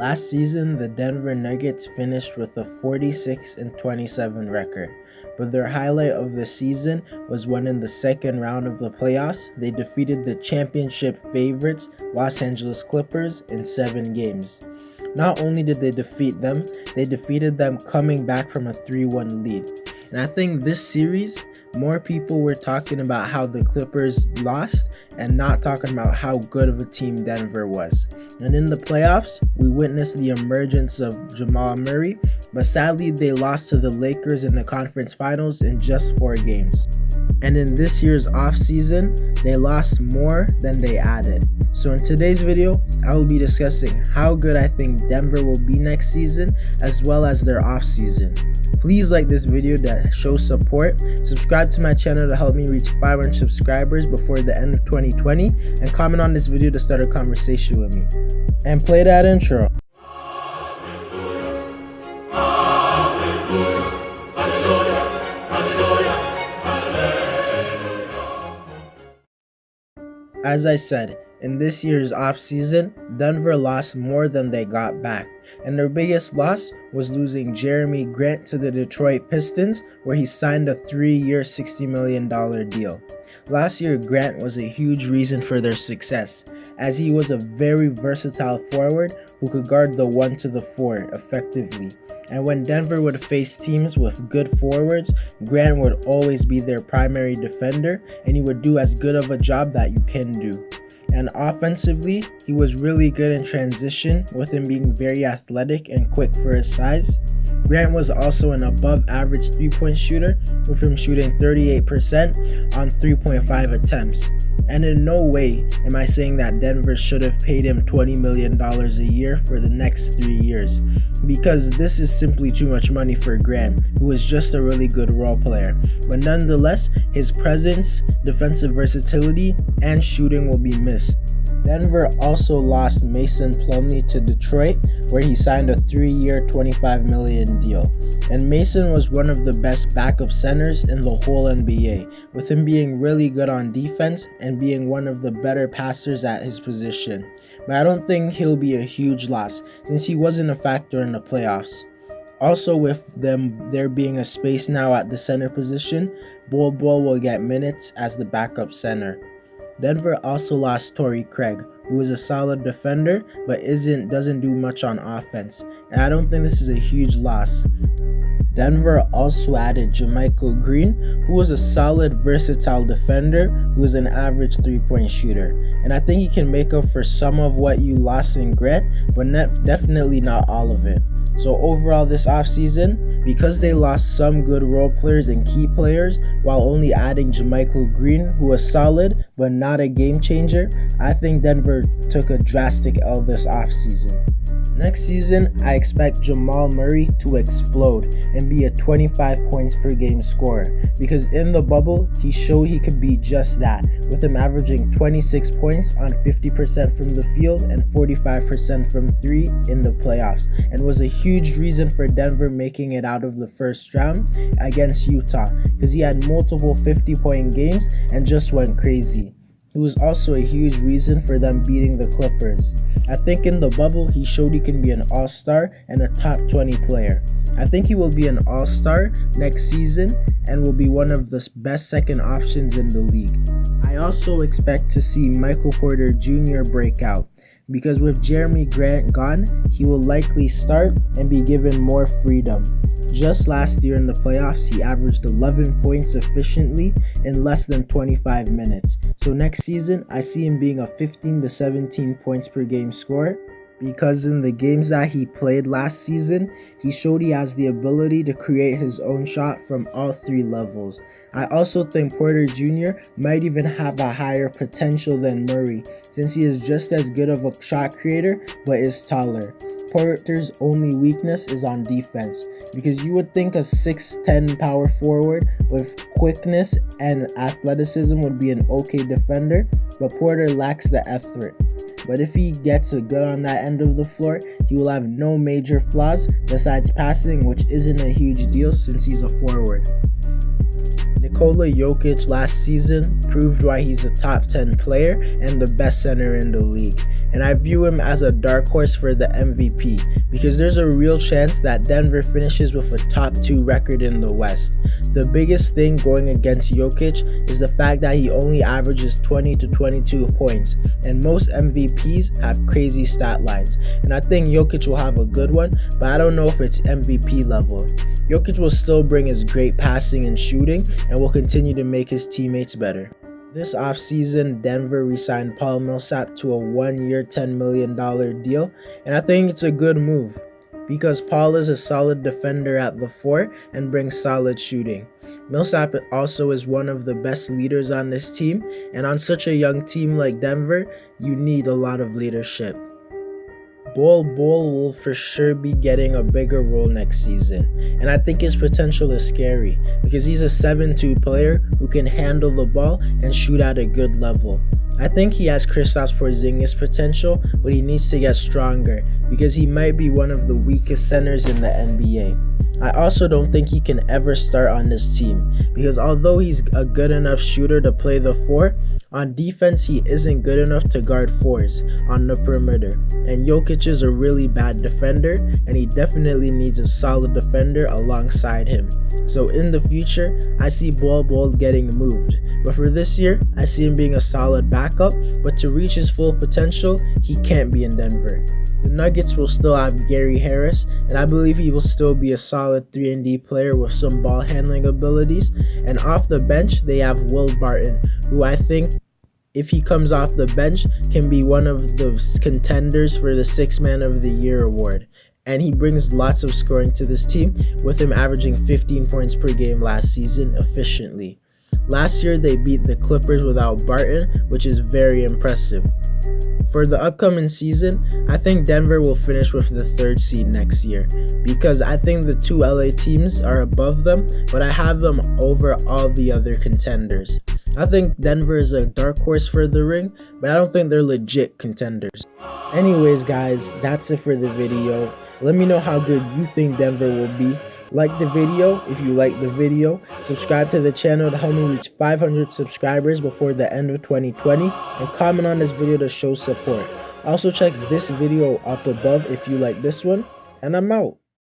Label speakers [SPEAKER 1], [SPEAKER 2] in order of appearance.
[SPEAKER 1] Last season, the Denver Nuggets finished with a 46-27 record, but their highlight of the season was when in the second round of the playoffs, they defeated the championship favorites Los Angeles Clippers in 7 games. Not only did they defeat them, they defeated them coming back from a 3-1 lead. And I think this series, more people were talking about how the Clippers lost and not talking about how good of a team Denver was. And in the playoffs, we witnessed the emergence of Jamal Murray, but sadly they lost to the Lakers in the conference finals in just 4 games. And in this year's offseason, they lost more than they added. So in today's video, I will be discussing how good I think Denver will be next season, as well as their offseason. Please like this video to show support, subscribe to my channel to help me reach 500 subscribers before the end of 2020, and comment on this video to start a conversation with me. And play that intro. As I said, in this year's offseason, Denver lost more than they got back, and their biggest loss was losing Jeremy Grant to the Detroit Pistons, where he signed a 3-year $60 million deal. Last year, Grant was a huge reason for their success, as he was a very versatile forward who could guard the 1 to the 4 effectively. And when Denver would face teams with good forwards, Grant would always be their primary defender, and he would do as good of a job that you can do. And offensively, he was really good in transition, with him being very athletic and quick for his size. Grant was also an above-average 3-point shooter, with him shooting 38% on 3.5 attempts. And in no way am I saying that Denver should have paid him $20 million a year for the next 3 years, because this is simply too much money for Grant, who is just a really good role player. But nonetheless, his presence, defensive versatility, and shooting will be missed. Denver also lost Mason Plumlee to Detroit, where he signed a 3-year $25 million deal. And Mason was one of the best backup centers in the whole NBA, with him being really good on defense and being one of the better passers at his position. But I don't think he'll be a huge loss, since he wasn't a factor in the playoffs. Also, with there being a space now at the center position, Bol Bol will get minutes as the backup center. Denver also lost Torrey Craig, who is a solid defender but doesn't do much on offense, and I don't think this is a huge loss. Denver also added JaMychal Green, who was a solid, versatile defender who is an average 3-point shooter, and I think he can make up for some of what you lost in Grant, but definitely not all of it. So overall this offseason, because they lost some good role players and key players while only adding JaMychal Green, who was solid but not a game changer, I think Denver took a drastic L this offseason. Next season, I expect Jamal Murray to explode and be a 25 points per game scorer, because in the bubble, he showed he could be just that, with him averaging 26 points on 50% from the field and 45% from 3 in the playoffs, and was a huge reason for Denver making it out of the first round against Utah, because he had multiple 50-point games and just went crazy. He was also a huge reason for them beating the Clippers. I think in the bubble, he showed he can be an all-star and a top 20 player. I think he will be an all-star next season and will be one of the best second options in the league. I also expect to see Michael Porter Jr. break out, because with Jeremy Grant gone, he will likely start and be given more freedom. Just last year in the playoffs, he averaged 11 points efficiently in less than 25 minutes. So next season, I see him being a 15 to 17 points per game scorer, because in the games that he played last season, he showed he has the ability to create his own shot from all 3 levels. I also think Porter Jr. might even have a higher potential than Murray, since he is just as good of a shot creator but is taller. Porter's only weakness is on defense, because you would think a 6'10 power forward with quickness and athleticism would be an okay defender, but Porter lacks the effort. But if he gets a good on that end of the floor, he will have no major flaws besides passing, which isn't a huge deal since he's a forward. Nikola Jokic last season proved why he's a top 10 player and the best center in the league. and I view him as a dark horse for the MVP because there's a real chance that Denver finishes with a top 2 record in the West. The biggest thing going against Jokic is the fact that he only averages 20 to 22 points, and most MVPs have crazy stat lines, and I think Jokic will have a good one, but I don't know if it's MVP level. Jokic will still bring his great passing and shooting and will continue to make his teammates better. This offseason, Denver re-signed Paul Millsap to a 1-year, $10 million deal, and I think it's a good move because Paul is a solid defender at the 4 and brings solid shooting. Millsap also is one of the best leaders on this team, and on such a young team like Denver, you need a lot of leadership. Bol will for sure be getting a bigger role next season, and I think his potential is scary because he's a 7'2" player who can handle the ball and shoot at a good level. I think he has Kristaps Porzingis potential, but he needs to get stronger because he might be one of the weakest centers in the NBA. I also don't think he can ever start on this team because although he's a good enough shooter to play the 4, on defense he isn't good enough to guard 4s on the perimeter, and Jokic is a really bad defender and he definitely needs a solid defender alongside him. So in the future, I see Bol getting moved, but for this year, I see him being a solid backup, but to reach his full potential, he can't be in Denver. The Nuggets will still have Gary Harris, and I believe he will still be a solid 3-and-D player with some ball handling abilities. And off the bench, they have Will Barton, who I think, if he comes off the bench, can be one of the contenders for the 6th Man of the Year award. And he brings lots of scoring to this team, with him averaging 15 points per game last season efficiently. Last year, they beat the Clippers without Barton, which is very impressive. For the upcoming season, I think Denver will finish with the 3rd seed next year because I think the 2 LA teams are above them, but I have them over all the other contenders. I think Denver is a dark horse for the ring, but I don't think they're legit contenders. Anyways guys, that's it for the video. Let me know how good you think Denver will be. Like the video if you like the video, subscribe to the channel to help me reach 500 subscribers before the end of 2020, and comment on this video to show support. Also check this video up above if you like this one, and I'm out.